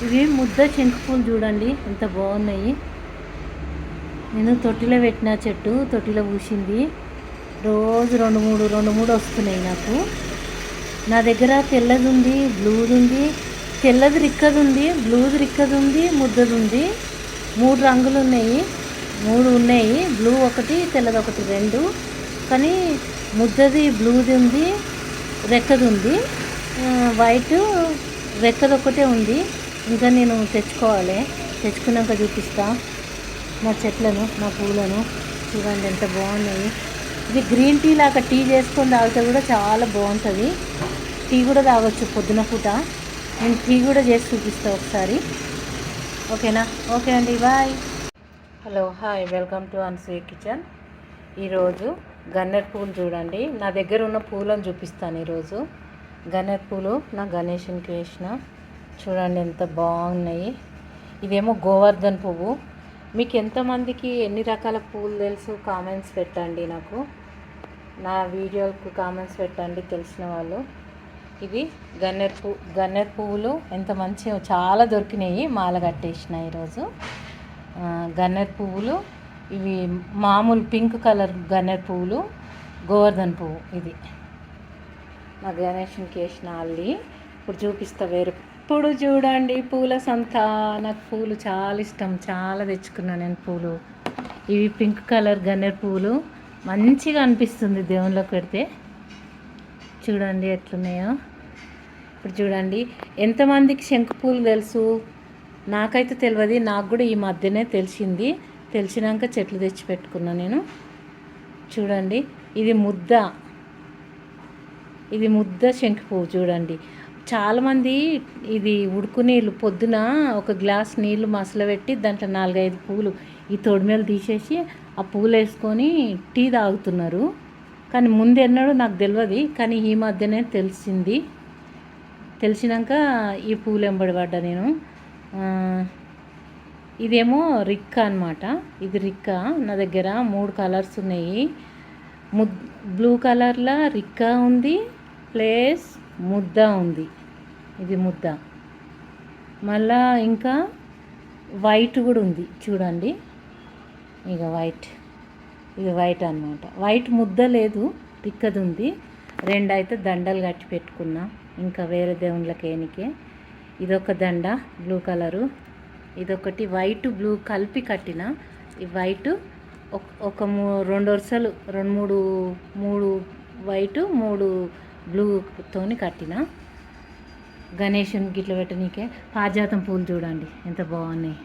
ఇవి ముద్ద శంకు పూలు చూడండి ఎంత బాగున్నాయి. నేను తొట్టిలో పెట్టిన చెట్టు తొట్టిలో పూసింది. రోజు రెండు మూడు వస్తున్నాయి నాకు. నా దగ్గర తెల్లది ఉంది, బ్లూది ఉంది, తెల్లది రిక్కది ఉంది, బ్లూది రిక్కది ఉంది, ముద్దది ఉంది. 3 రంగులు ఉన్నాయి, 3 ఉన్నాయి. బ్లూ ఒకటి, తెల్లది ఒకటి, 2. కానీ ముద్దది బ్లూది ఉంది, రెక్కది ఉంది, వైట్ రెక్కది ఒకటే ఉంది. ఇంకా నేను తెచ్చుకోవాలి, తెచ్చుకున్నాక చూపిస్తా నా చెట్లను, నా పూలను. చూడండి ఎంత బాగున్నాయి. ఇది గ్రీన్ టీ లాగా టీ చేసుకొని తాగితే కూడా చాలా బాగుంటుంది. టీ కూడా తాగొచ్చు పొద్దున పూట. నేను టీ కూడా చేసి చూపిస్తాను ఒకసారి, ఓకేనా? ఓకే అండి, bye. Hello, hi, welcome to Anasuya kitchen. ఈరోజు గన్నేరు పూలు చూడండి. నా దగ్గర ఉన్న పూలను చూపిస్తాను ఈరోజు. గన్నేరు పూలు నా గణేషునికి వేసిన. చూడండి ఎంత బాగున్నాయి. ఇదేమో గోవర్ధన్ పువ్వు. మీకు ఎంతమందికి ఎన్ని రకాల పూలు తెలుసు కామెంట్స్ పెట్టండి. నాకు నా వీడియోకు కామెంట్స్ పెట్టండి తెలిసిన వాళ్ళు. ఇది గన్నేరు పువ్వులు ఎంత మంచిగా చాలా దొరికినాయి. మాల కట్టేసిన ఈరోజు. గన్నేరు పువ్వులు ఇవి మామూలు పింక్ కలర్ గన్నేరు పువ్వులు, గోవర్ధన్ పువ్వు. ఇది నా గణేషునికి వేసిన అల్లి. ఇప్పుడు చూపిస్తా వేరే. ఇప్పుడు చూడండి పూల సంత. నాకు పూలు చాలా ఇష్టం, చాలా తెచ్చుకున్నాను నేను పూలు. ఇవి పింక్ కలర్ గన్నేరు పువ్వులు. మంచిగా అనిపిస్తుంది దేవుళ్ళకి పెడితే. చూడండి ఎట్లున్నాయో. ఇప్పుడు చూడండి ఎంతమందికి శంకు పూలు తెలుసు. నాకైతే తెలియదు, నాకు కూడా ఈ మధ్యనే తెలిసింది. తెలిసినాక చెట్లు తెచ్చి పెట్టుకున్నా నేను. చూడండి ఇది ముద్ద శంకు పువ్వు. చూడండి చాలామంది ఇది ఉడుకు నీళ్ళు పొద్దున ఒక గ్లాస్ నీళ్ళు మసలబెట్టి దాంట్లో 4-5 పూలు ఈ తొడిమేలు తీసేసి ఆ పూలు వేసుకొని టీ తాగుతున్నారు. కానీ ముందెన్నడూ నాకు తెలియదు, కానీ ఈ మధ్యనే తెలిసింది. తెలిసినాక ఈ పూలు వెంబడి పడ్డా నేను. ఇదేమో రిక్క అనమాట. ఇది రిక్క. నా దగ్గర 3 కలర్స్ ఉన్నాయి. బ్లూ కలర్లో రిక్క ఉంది, ప్లస్ ముద్ద ఉంది. ఇది ముద్ద. మళ్ళా ఇంకా వైట్ కూడా ఉంది చూడండి. ఇక ఇది వైట్ అన్నమాట. వైట్ ముద్ద లేదు, రిక్కది ఉంది. 2 అయితే దండలు కట్టి పెట్టుకున్నా, ఇంకా వేరే దేవుళ్ళకి ఏనికే. ఇదొక దండ బ్లూ కలరు, ఇదొకటి వైట్ బ్లూ కలిపి కట్టిన. ఈ వైట్ ఒక 2 వరుసలు 3 వైట్ 3 బ్లూతోని కట్టిన. గణేషుని గిట్ల పెట్టనీకే. పారిజాతం పూలు చూడండి ఎంత బాగున్నాయి.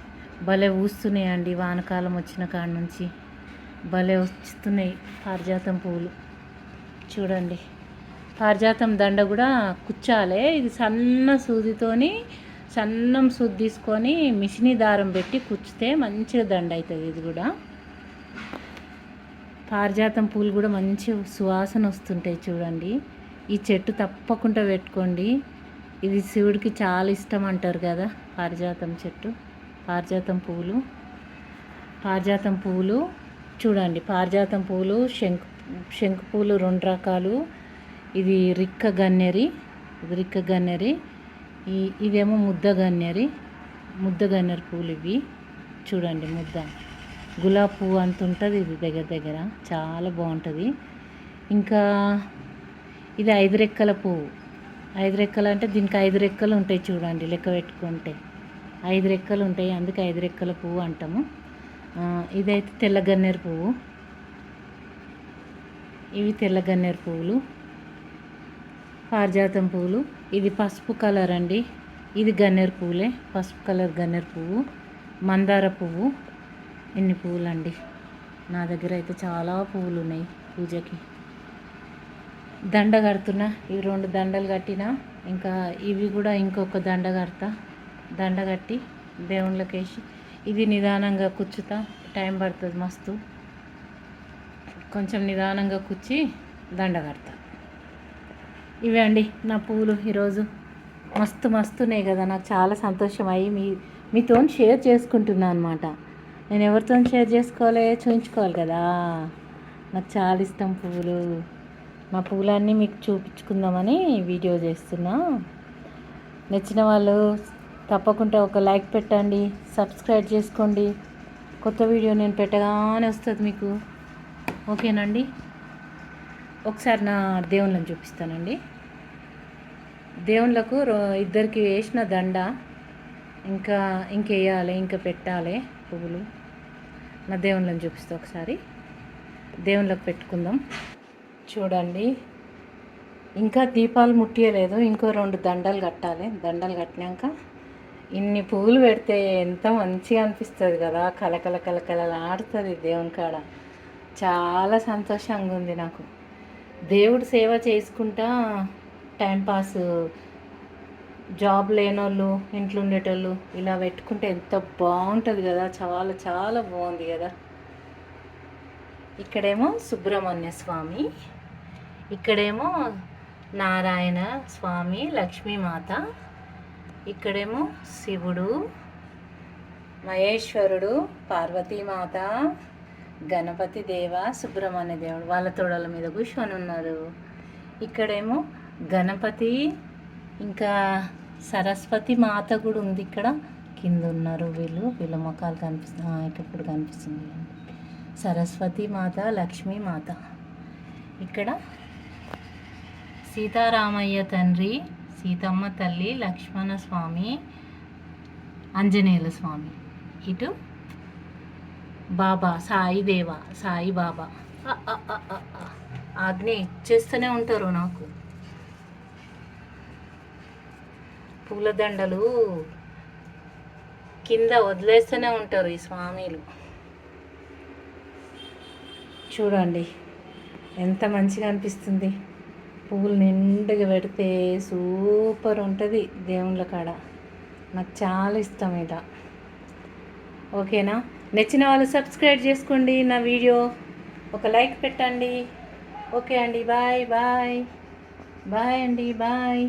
భలే ఊస్తున్నాయండి. వానకాలం వచ్చిన కాడ నుంచి భలే వస్తున్నాయి పారిజాతం పూలు. చూడండి పారిజాతం దండ కూడా కుచ్చాలి. ఇది సన్నం సూది తీసుకొని మిషనీ దారం పెట్టి కుచ్చితే మంచిగా దండ అవుతుంది. ఇది కూడా పారిజాతం పూలు కూడా మంచి సువాసన వస్తుంటాయి. చూడండి ఈ చెట్టు తప్పకుండా పెట్టుకోండి. ఇది శివుడికి చాలా ఇష్టం అంటారు కదా పారిజాతం చెట్టు. పారిజాతం పువ్వులు చూడండి. పారిజాతం పువ్వులు, శంకు పూలు 2 రకాలు. ఇది రిక్క గన్నేరి, ఇవేమో ముద్ద గన్నేరు పువ్వులు. ఇవి చూడండి ముద్ద గులాబీ పువ్వు అంత ఉంటుంది. ఇది దగ్గర చాలా బాగుంటుంది. ఇంకా ఇది 5 రెక్కల పువ్వు. 5 రెక్కలు అంటే దీనికి 5 రెక్కలు ఉంటాయి చూడండి. లెక్క పెట్టుకుంటే 5 రెక్కలు ఉంటాయి, అందుకే 5 రెక్కల పువ్వు అంటాము. ఇదైతే తెల్ల గన్నేరు పువ్వు. ఇవి తెల్ల గన్నేరు పువ్వులు. పారిజాతం పువ్వులు. ఇది పసుపు కలర్ అండి. ఇది గన్నేరు పువ్వులే, పసుపు కలర్ గన్నేరు పువ్వు. మందార పువ్వు. ఇన్ని పువ్వులు అండి. నా దగ్గర అయితే చాలా పువ్వులు ఉన్నాయి పూజకి. దండ కడుతున్నా. ఇవి 2 దండలు కట్టిన. ఇంకా ఇవి కూడా ఇంకొక దండ కట్టి దేవుళ్ళకి వేసి ఇది నిదానంగా కుచ్చుతా. టైం పడుతుంది మస్తు. కొంచెం నిదానంగా కుచ్చి దండ కడతా. ఇవే అండి నా పూలు ఈరోజు. మస్తున్నాయి కదా. నాకు చాలా సంతోషం అయ్యి మీతో షేర్ చేసుకుంటున్నాను అనమాట. నేను ఎవరితో షేర్ చేసుకోవాలి, చూపించుకోవాలి కదా. నాకు చాలా ఇష్టం పువ్వులు. మా పూలన్నీ మీకు చూపించుకుందామని వీడియో చేస్తున్నా. నచ్చిన వాళ్ళు తప్పకుండా ఒక లైక్ పెట్టండి, సబ్స్క్రైబ్ చేసుకోండి. కొత్త వీడియో నేను పెట్టగానే వస్తుంది మీకు. ఓకేనండి. ఒకసారి నా దేవుళ్ళని చూపిస్తానండి. దేవుళ్ళకు ఇద్దరికి వేసిన దండ ఇంకేయాలి, ఇంకా పెట్టాలి పువ్వులు. నా దేవుళ్ళని చూపిస్తా ఒకసారి. దేవుళ్ళకు పెట్టుకుందాం. చూడండి, ఇంకా దీపాలు ముట్టియలేదు. ఇంకో 2 దండలు కట్టాలి. దండలు కట్టినాక ఇన్ని పువ్వులు పెడితే ఎంత మంచిగా అనిపిస్తుంది కదా. కలకల కలకలలాడుతుంది దేవుని కాడ. చాలా సంతోషంగా ఉంది నాకు. దేవుడు సేవ చేసుకుంటా టైంపాస్, జాబ్ లేనోళ్ళు, ఇంట్లో ఉండేటోళ్ళు ఇలా పెట్టుకుంటే ఎంత బాగుంటుంది కదా. చాలా చాలా బాగుంది కదా. ఇక్కడేమో సుబ్రహ్మణ్య స్వామి, ఇక్కడేమో నారాయణ స్వామి, లక్ష్మీమాత, ఇక్కడేమో శివుడు, మహేశ్వరుడు, పార్వతీమాత, గణపతి దేవ, సుబ్రహ్మణ్య దేవుడు వాళ్ళ తోడల మీద కూర్చొని ఉన్నారు. ఇక్కడేమో గణపతి, ఇంకా సరస్వతి మాత కూడా ఉంది. ఇక్కడ కింద ఉన్నారు వీళ్ళ ముఖాలు కనిపిస్తుంది. ఇప్పుడు కనిపిస్తుంది సరస్వతి మాత, లక్ష్మీ మాత. ఇక్కడ సీతారామయ్య తండ్రి, సీతమ్మ తల్లి, లక్ష్మణ స్వామి, ఆంజనేయుల స్వామి. ఇటు బాబా సాయి బాబా. ఆజ్ఞ ఇచ్చేస్తూనే ఉంటారు నాకు. పూలదండలు కింద వదిలేస్తూనే ఉంటారు ఈ స్వామిలు. చూడండి ఎంత మంచిగా అనిపిస్తుంది. పువ్వులు నిండుగా పెడితే సూపర్ ఉంటుంది దేవుళ్ళ కాడ. నాకు చాలా ఇష్టం ఇలా. ఓకేనా? నచ్చిన వాళ్ళు సబ్స్క్రైబ్ చేసుకోండి. నా వీడియో ఒక లైక్ పెట్టండి. ఓకే అండి, బాయ్ బాయ్ బాయ్ అండి, బాయ్.